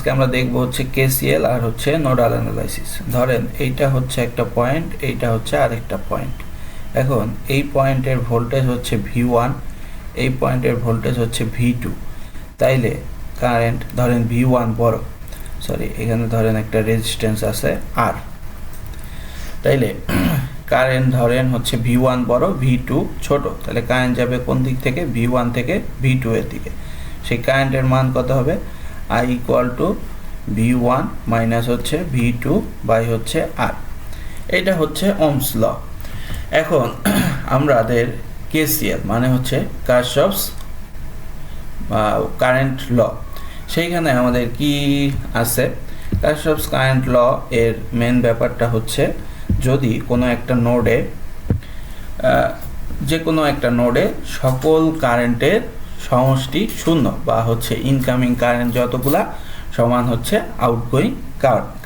আজকে আমরা দেখব হচ্ছে কেসিএল আর হচ্ছে নোডাল অ্যানালাইসিস। ধরেন এইটা হচ্ছে একটা পয়েন্ট, এইটা হচ্ছে আরেকটা পয়েন্ট। এখন এই পয়েন্টের ভোল্টেজ হচ্ছে V1, এই পয়েন্টের ভোল্টেজ হচ্ছে V2। তাইলে কারেন্ট ধরেন V1 বড়, এখানে ধরেন একটা রেজিস্ট্যান্স আছে R। তাইলে কারেন্ট ধরেন হচ্ছে V1 বড়, V2 ছোট, তাহলে কারেন্ট যাবে কোন দিক থেকে? V1 থেকে V2 এর দিকে। সেই কারেন্টের মান কত হবে? I equal to V1 minus হচ্ছে V2 বাই হচ্ছে R। এটা হচ্ছে ওহমস ল। এখন আমাদের কেসিএল মানে হচ্ছে কারশফস কারেন্ট ল, সেইখানে আমাদের কি আছে? কারশফস কারেন্ট ল এর মেন ব্যাপারটা হচ্ছে যদি কোনো একটা নোডে যে কোনো একটা নোডে সকল কারেন্টের সমষ্টি শূন্য বা হচ্ছে ইনকামিং কারেন্ট যতগুলা সমান হচ্ছে আউটগোয়িং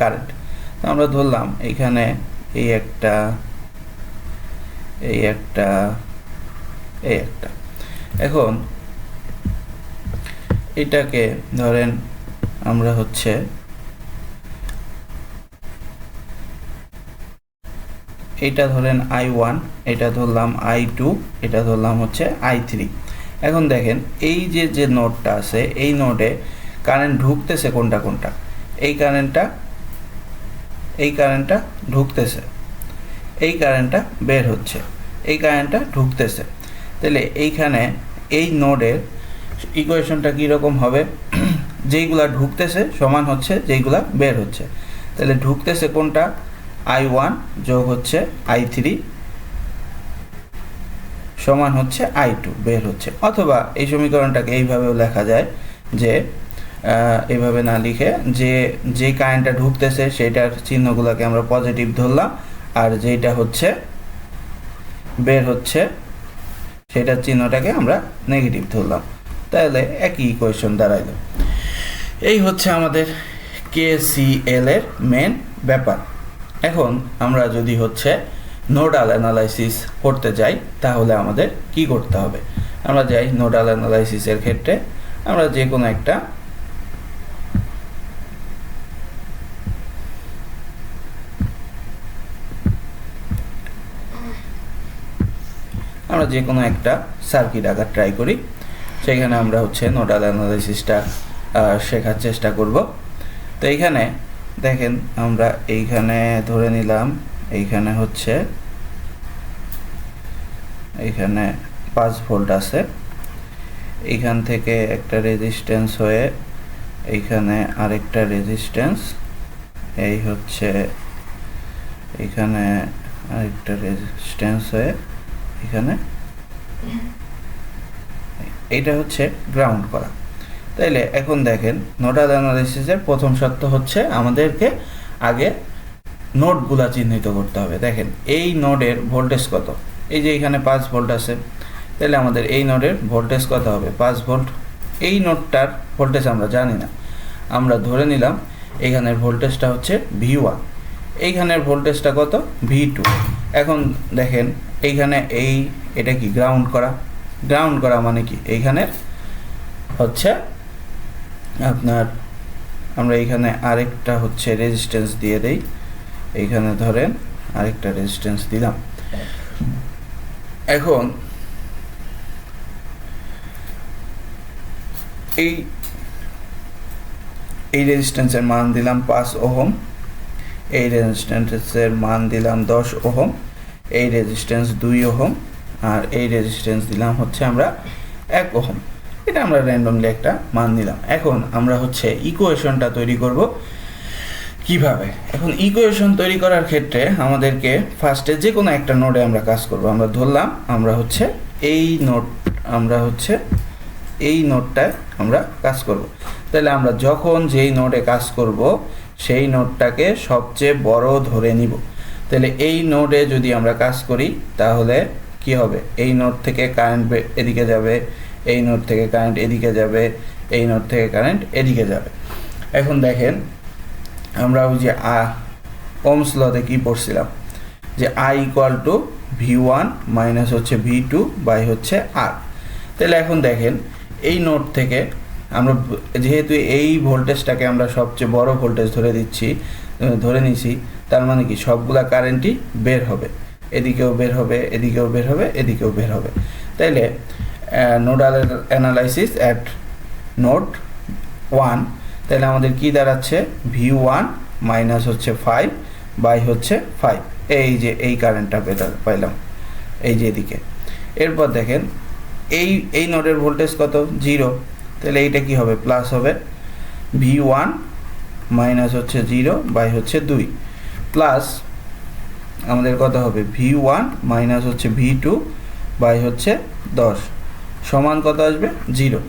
কারেন্ট। তো আমরা ধরলাম এইখানে এই একটা এখন এটাকে ধরেন আমরা হচ্ছে এটা ধরেন I1, এটা ধরলাম I2, এটা ধরলাম হচ্ছে I3। এখন দেখেন এই যে নোডটা আছে, এই নোডে কারেন্ট ঢুকতেছে কোনটা? এই কারেন্টটা ঢুকতেছে, এই কারেন্টটা বের হচ্ছে, এই কারেন্টটা ঢুকতেছে। তাহলে এইখানে এই নোডের ইকুয়েশনটা কীরকম হবে? যেইগুলা ঢুকতেছে সমান হচ্ছে যেইগুলা বের হচ্ছে। তাহলে ঢুকতেছে কোনটা? I1 যোগ হচ্ছে I3 সমান হচ্ছে I2 বের হচ্ছে। অথবা এই সমীকরণটাকে এইভাবেও লেখা যায় যে এইভাবে না লিখে যে কারেন্টটা ঢুকতেছে সেটার চিহ্নগুলোকে আমরা পজিটিভ ধরলাম, আর যেটা হচ্ছে বের হচ্ছে সেটার চিহ্নটাকে আমরা নেগেটিভ ধরলাম। তাহলে একই ইকুয়েশন দাঁড়াইল। এই হচ্ছে আমাদের কেসিএল এর মেন ব্যাপার। এখন আমরা যদি হচ্ছে নোডাল অ্যানালাইসিস করতে যাই তাহলে আমাদের কি করতে হবে? আমরা যাই নোডাল অ্যানালাইসিসের ক্ষেত্রে আমরা যে কোনো একটা সার্কিট আঁকার ট্রাই করি। সেখানে আমরা হচ্ছে নোডাল অ্যানালাইসিসটা শেখার চেষ্টা করব। তো এইখানে দেখেন আমরা এইখানে ধরে নিলাম এইখানে হচ্ছে এইখানে 5 ভোল্ট আছে, এইখান থেকে একটা রেজিস্ট্যান্স হয়ে এইখানে আরেকটা রেজিস্ট্যান্স, এই হচ্ছে এইখানে আরেকটা রেজিস্ট্যান্স হয়ে এখানে এইটা হচ্ছে গ্রাউন্ড করা। তাইলে এখন দেখেন নোডাল অ্যানালাইসিসের প্রথম শর্ত হচ্ছে আমাদেরকে আগে নোডগুলা চিহ্নিত করতে হবে। দেখেন এই নোডের ভোল্টেজ কত? এই যে এখানে 5 ভোল্ট আছে, তাহলে আমাদের এই নোডের ভোল্টেজ কত হবে? 5 ভোল্ট। এই নোডটার ভোল্টেজ আমরা জানি না, আমরা ধরে নিলাম এখানের ভোল্টেজটা হচ্ছে V1, এইখানের ভোল্টেজটা কত? V2। এখন দেখেন এইখানে এটা কি গ্রাউন্ড করা মানে কি? এইখানে হচ্ছে আপনার আমরা এইখানে আরেকটা হচ্ছে রেজিস্ট্যান্স দিয়ে দেই, এইখানে ধরেন আরেকটা রেজিস্ট্যান্স দিলাম। এখন এই রেজিস্ট্যান্সের মান দিলাম 5 ওহম, এই রেজিস্ট্যান্সের মান দিলাম 10 ওহম, এই রেজিস্ট্যান্স 2 ওহম, আর এই রেজিস্ট্যান্স দিলাম হচ্ছে আমরা 1 ওহম। এটা আমরা র্যান্ডমলি একটা মান নিলাম। এখন আমরা হচ্ছে ইকুয়েশনটা তৈরি করব কিভাবে? এখন ইকুয়েশন তৈরি করার ক্ষেত্রে আমাদেরকে ফার্স্টে যে কোনো একটা নোডে আমরা কাজ করব। আমরা ধরলাম আমরা হচ্ছে এই নোডটায় আমরা কাজ করব। তাহলে আমরা যখন যেই নোডে কাজ করব সেই নোডটাকে সবচেয়ে বড় ধরে নিব। তাহলে এই নোডে যদি আমরা কাজ করি তাহলে কি হবে? এই নোড থেকে কারেন্ট এদিকে যাবে, এই নোড থেকে কারেন্ট এদিকে যাবে, এই নোড থেকে কারেন্ট এদিকে যাবে। এখন দেখেন আমরা ওই যে ওহমস লতে কি পড়ছিলাম যে I equal to V1 minus হচ্ছে V2 বাই হচ্ছে R। তাহলে এখন দেখেন এই নোড থেকে আমরা যেহেতু এই ভোল্টেজটাকে আমরা সবচেয়ে বড় ভোল্টেজ ধরে নিছি, তার মানে কি সবগুলা কারেন্টই বের হবে, এদিকেও বের হবে, এদিকেও বের হবে, এদিকেও বের হবে। তাইলে নোডাল অ্যানালাইসিস অ্যাট নোড 1, তাহলে আমাদের কি দাঁড়াচ্ছে, V1 মাইনাস হচ্ছে 5 বাই হচ্ছে 5, এই যে এই কারেন্টটা পাইলাম এই যে এদিকে। এরপর দেখেন এই নোডের ভোল্টেজ কত, 0, তাহলে এইটা কি হবে, প্লাস হবে V1 মাইনাস হচ্ছে 0 বাই হচ্ছে 2, প্লাস আমাদের কত হবে V1 মাইনাস হচ্ছে V2 বাই হচ্ছে 10 সমান কত আসবে, 0।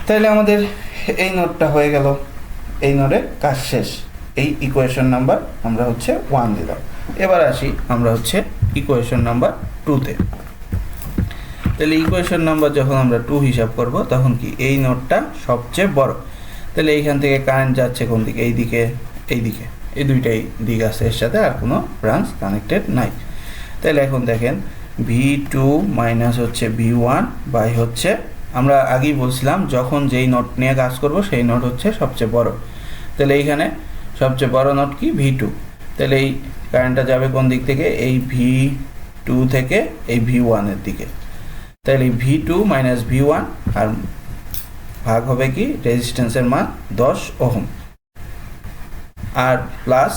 তাহলে আমাদের এই নোডটা হয়ে গেল, এই নোডের কাজ শেষ। এই ইকুয়েশন নাম্বার আমরা হচ্ছে 1 দিলাম। এবার আসি আমরা হচ্ছে ইকুয়েশন নাম্বার 2-তে। তাহলে ইকুয়েশন নাম্বার যখন আমরা 2 হিসাব করব, তখন কি এই নোডটা সবচেয়ে বড়, তাহলে এইখান থেকে কারেন্ট যাচ্ছে কোন দিকে, এইদিকে, এইদিকে, এই দুইটাই দিক আছে, এর সাথে আর কোনো ব্রাঞ্চ কানেক্টেড নাই। তাহলে এখন দেখেন V2 মাইনাস হচ্ছে V1 বাই হচ্ছে, আমরা আগেই বলছিলাম যখন যেই নোড নিয়ে কাজ করব সেই নোড হচ্ছে সবচেয়ে বড়, তাহলে এইখানে সবচেয়ে বড় নোড কি, V2, তাহলে এই কারেন্টটা যাবে কোন দিক থেকে, এই V2 থেকে এই V1 এর দিকে, তাহলে V2 মাইনাস V1 আর ভাগ হবে কি রেজিস্ট্যান্সের মান 10 ওহম, আর প্লাস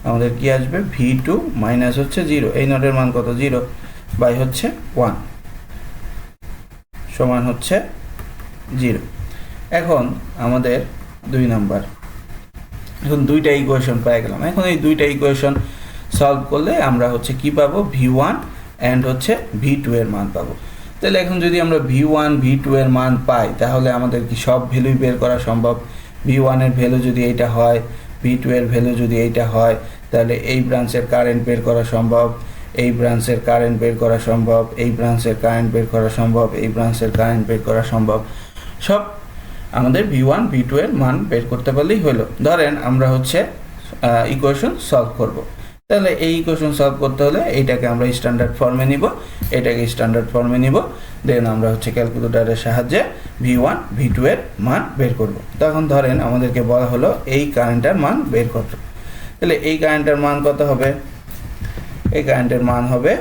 আমাদের কি আসবে V2 মাইনাস হচ্ছে 0, এই নোডের মান কত, 0 বাই হচ্ছে 1 সমান হচ্ছে 0। এখন আমাদের 2 নাম্বার, এখন দুইটা ইকুয়েশন পেয়ে গেলাম। এখন এই দুইটা ইকুয়েশন সলভ করলে আমরা হচ্ছে কি পাবো, V1 অ্যান্ড হচ্ছে V2 এর মান পাবো। তাহলে এখন যদি আমরা V1 V2 এর মান পাই, তাহলে আমাদের কি সব ভ্যালুই বের করা সম্ভব। V1 এর ভ্যালু যদি এইটা হয়, V2 এর ভ্যালু যদি এইটা হয়, তাহলে এই ব্রাঞ্চের কারেন্ট বের করা সম্ভব, এই ব্রাঞ্চের কারেন্ট বের করা সম্ভব, এই ব্রাঞ্চের কারেন্ট বের করা সম্ভব, এই ব্রাঞ্চের কারেন্ট বের করা সম্ভব। সব আমাদের V1 V2 এর মান বের করতে পারলেই হলো। ধরেন আমরা হচ্ছে ইকুয়েশন সলভ করব, তাহলে এই ইকুয়েশন সলভ করতে হলে এইটাকে আমরা স্ট্যান্ডার্ড ফর্মে নিব, এটাকে স্ট্যান্ডার্ড ফর্মে নিব, দেন আমরা হচ্ছে ক্যালকুলেটরের সাহায্যে V1 V2 এর মান বের করব। তখন ধরেন আমাদেরকে বলা হলো এই কারেন্টের মান বের করতে, তাহলে এই কারেন্টের মান কত হবে, এই কারেন্টের মান হবে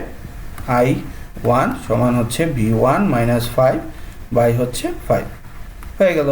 I1 সমান হচ্ছে V1 মাইনাস 5 বাই হচ্ছে 5 হয়ে গেল।